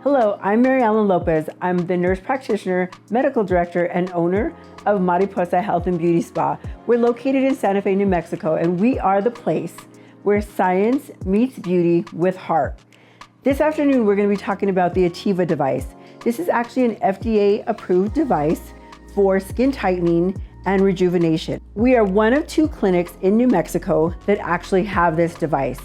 Hello, I'm Ellen Lopez. I'm the nurse practitioner, medical director, and owner of Mariposa Health Beauty Spa. We're located in Santa Fe, New Mexico, and we are the place where science meets beauty with heart. This afternoon, we're going to be talking about the Attiva device. This is actually an FDA-approved device for skin tightening and rejuvenation. We are one of 2 clinics in New Mexico that actually have this device.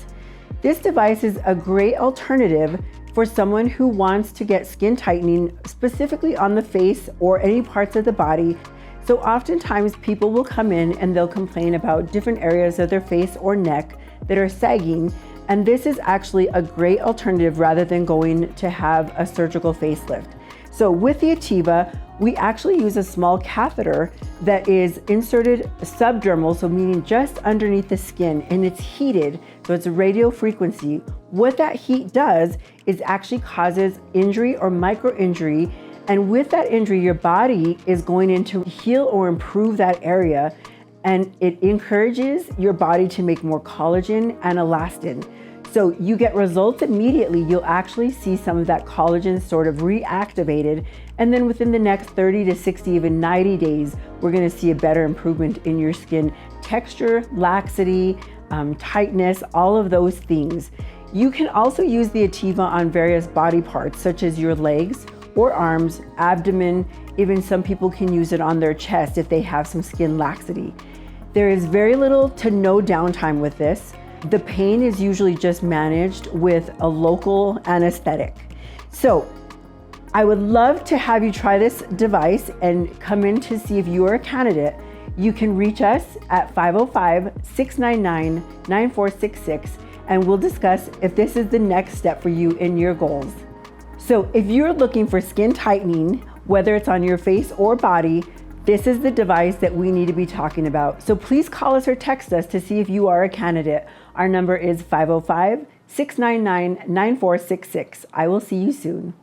This device is a great alternative for someone who wants to get skin tightening specifically on the face or any parts of the body. So oftentimes people will come in and they'll complain about different areas of their face or neck that are sagging. And this is actually a great alternative rather than going to have a surgical facelift. So with the Attiva, we actually use a small catheter that is inserted subdermal, so meaning just underneath the skin, and it's heated, so it's a radio frequency. What that heat does is actually causes injury or micro injury, and with that injury, your body is going in to heal or improve that area, and it encourages your body to make more collagen and elastin. So you get results immediately. You'll actually see some of that collagen sort of reactivated. And then within the next 30 to 60, even 90 days, we're gonna see a better improvement in your skin texture, laxity, tightness, all of those things. You can also use the Attiva on various body parts, such as your legs or arms, abdomen. Even some people can use it on their chest if they have some skin laxity. There is very little to no downtime with this. The pain is usually just managed with a local anesthetic. So I would love to have you try this device and come in to see if you are a candidate. You can reach us at 505-699-9466, and we'll discuss if this is the next step for you in your goals. So if you're looking for skin tightening, whether it's on your face or body, this is the device that we need to be talking about. So please call us or text us to see if you are a candidate. Our number is 505-699-9466. I will see you soon.